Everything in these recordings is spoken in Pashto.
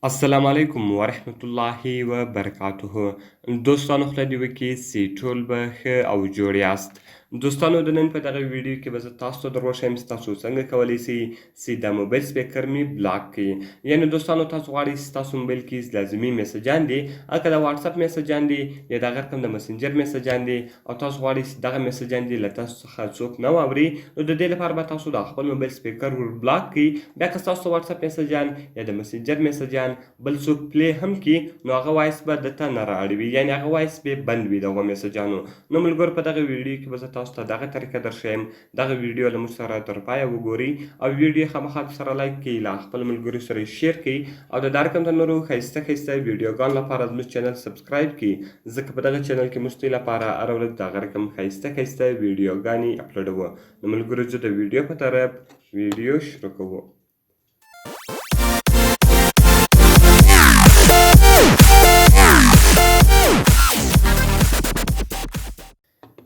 السلام علیکم ورحمت الله وبرکاته. دوستانو خدای دې وکړي چې ټول به ښه او جوړ یاست. دوستانو د نن په دغه ویډیو کې به زه تاسو ته در وښیم چې تاسو څنګه کولی سئ چې د موبایل سپیکر مې بلاک کړي. یعنې دوستانو تاسو غواړئ چې ستاسو موبایل کې لازمي میسجان دي، که د واټساپ میسجان دي یا د هغه رقم د مسنجر میسجان دي او تاسو غواړئ چې دغه میسجان دي له تاسو څخه څوک نه واوري، نو د دې لپاره به تاسو د خپل موبایل سپیکر ور بلاک کړئ. بیا که ستاسو واټساپ میسجان یا د مسنجر میسجان بل څوک پلی هم کړي، نو هغه وایس به دته نه رااړوي، یعنې هغه وایس به بند وي د هغو میسجانو. نو ملګرو په دغه ویډیو کې به زه تاسو ته دغه طریقه درښیم. دغه ویډیو له موږ سره تر پایه وګورئ او ویډیو خامخا سره لایک کړئ، له خپلو ملګرو سره یې شیر کړئ او د دا رقم د نورو ښایسته ښایسته ویډیوګانو لپاره زموږ چینل سبسکرایب کړئ، ځکه په دغه چینل کې موږ ستاسو لپاره هره ورځ د هغه رقم ښایسته ښایسته ویډیوګانې اپلوډوو. نو ملګرو زه د ویډیو په طرف ویډیو شروع کوو.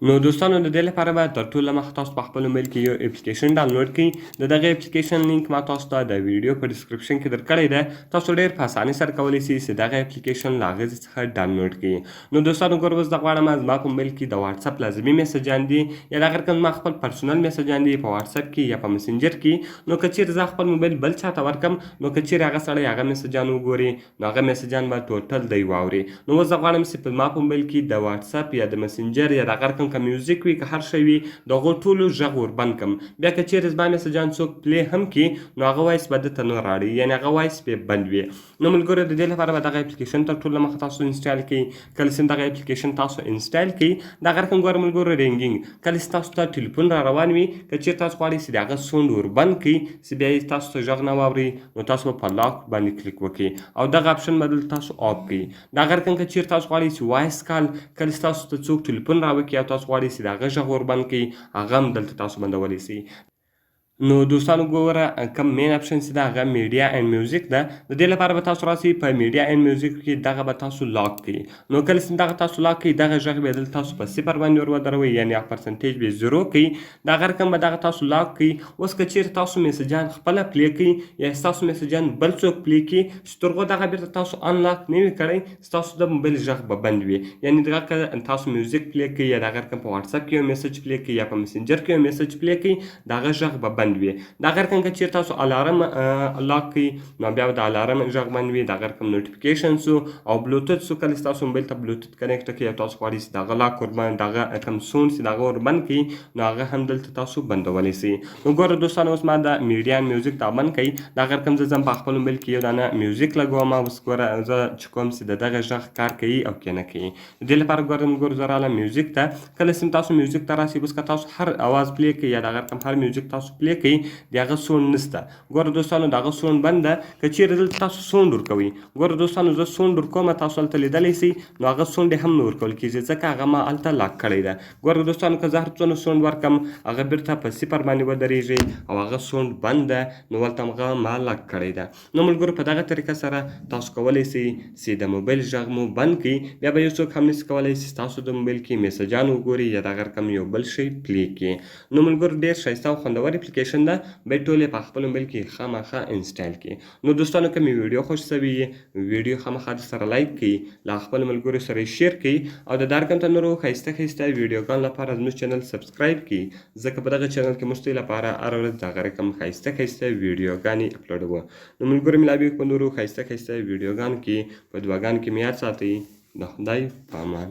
نو دوستانو د دې لپاره به تر ټولو مخکې تاسو په خپل موبایل کې یو اپلیکیشن ډاونلوډ کړئ. د دغه اپلیکیشن لینک ما تاسو ته د ویډیو په ډسکرپشن کې درکړی دی. تاسو ډېر په اسانۍ سره کولی سئ چې دغه اپلیکیشن له هغې څخه ډاونلوډ کړئ. نو دوستانو ګوره اوس زه غواړم زما په موبایل کې د واټساپ لازمي میسجان دي یا د هغه رقم زما خپل پرسونل میسجان دي په واټساپ کې یا په مسنجر کې. نو که چیرې زه خپل موبایل بل چاته ورکړم، نو که چیرې هغه سړی هغه میسجان وګوري، نو هغه میسجان به ټوټل دی واوري. نو اوس زه غواړم چې په ما په موبایل کې د واټساپ یا د مسنجر یا د هغه رقم که میوزیک وي که هر شی وي د هغو ټولو غږ ور بند کړم. بیا که چیرې زما میسجان څوک پلی هم کړي، نو هغه وایس به دته نه راړي، یعنې هغه وایس به بند وي. نو ملګرو د دې لپاره به دغه اپلیکیشن تر ټولو مخکې تاسو انسټال کړئ. کله چې دغه اپلیکیشن تاسو انسټال کړئ، دغه رقم ګوره ملګرو رینګینګ کله چې تاسو ته ټلیفون را روان وي، که چیرې تاسو غواړئ چې د هغه سونډ ور بند کړئ چې بیا یې تاسو ته غږ نه واوري، نو تاسو به په لاک باندې کلیک وکړئ او دغه اپشن به دلته تاسو آف کړئ. دغه رقم که چیرې تاسو غواړئ چې وایس کال کله چې تاسو ته څوک ټلیفون راوکړي او تاسو غواړئ چې د هغه غږ ور بند کړئ، هغه هم دلته تاسو بندولی سئ. نو دوستانو ګوره کوم مین اپشن چې ده هغه میډیا اینډ میوزیک ده. د دې لپاره به تاسو راسئ په میډیا اینډ میوزیک کې دغه به تاسو لاک کړئ. نو کله چې دغه تاسو لاک کړئ، دغه غږ به دلته تاسو په 0 باندې ور ودروئ، یعنې پرسنټیج به 0 کړئ. دغه رقم به دغه تاسو لاک کړئ. اوس که چیرې تاسو میسجان خپله پلی کړئ یا ستاسو میسجان بل څوک پلی کړي، چې تر هغو دغه بیرته تاسو انلاک نه وي کړی، ستاسو د موبایل غږ به بند وي. یعنې دغه که تاسو میوزیک پلی کړئ یا دغه رقم په واټساپ کې یو میسج پلی کړئ یا په مسنجر کې یو میسج پلی کړئ، دغه غږ به بند وي. دغه رقم که چیرې تاسو الارم لاک کړئ، نو بیا به د الارم غږ بند وي. دغه رقم نوټیفیکیشن سو او بلوتوت سو، کله چې تاسو موبایل ته بلوتوت کنیکټ کړئ او تاسو غواړئ چې دغه لاک وربند دغه کوم سونډ چې دغه وربند کړي، نو هغه هم دلته تاسو بندولی سئ. نو ګوره دوستانو اوس ما د میډیا میوزیک دا بند کړئ. دغه رقم زه ځم په خپل موبایل کې یو دانه میوزیک لګوم. اوس ګوره زه چې کوم چې د دغه غږ کار کوي او که نه کوي، د دې لپاره ګوره زه رالم میوزیک ته. کله چې تاسو میوزیک ته راسئ، اوس که تاسو هر اواز پلی کړئ یا دغه رقم هر میوزیک تاسو پلی کړئ، د هغه سونډ نشته. ګوره دوستانو دغه سونډ بند ده. که چیرې دلته تاسو سونډ ورکوئ، ګوره دوستانو زه سونډ ورکوم، تاسو هلته لیدلی سئ، نو هغه سونډ یې هم نه ورکول کېږي، ځکه هغه ما هلته لاک کړی ده. ګوره دوستانو که زه هر څونه سونډ ورکړم، هغه بیرته په 0 باندې ودرېږي او هغه سونډ بند ده، نو هلته هغه ما لاک کړی ده. نو ملګرو په دغه طریقه سره تاسو کولی سئ چې د موبایل غږ مو بند کړئ. بیا به یو څوک هم نشي کولی چې ستاسو د موبایل کې میسجان وګوري یا دغه رقم یو بل شی پلی کړي. نو ملګرو ډېر ښایسته او خوندور اپلیکیشن ده، باید ټول یې په خپل موبایل کې خامخا انسټال کړئ. نو دوستانو که مې ویډیو خوښ شوي ویډیو خامخا سره لایک کړئ، له خپل ملګرو سره یې شیر کړئ او د دا رقم ته نورو ښایسته ښایسته ویډیوګانو لپاره زموږ چینل سبسکرایب کړئ، ځکه په دغه چینل کې موږ ستاسو لپاره هره ورځ د هغه رقم ښایسته ښایسته ویډیوګانې اپلوډوو. نو ملګرو ملابق په نورو ښایسته ښایسته ویډیوګانو کې په دعاګانو کې مې یاد ساتئ. د خدای په امان.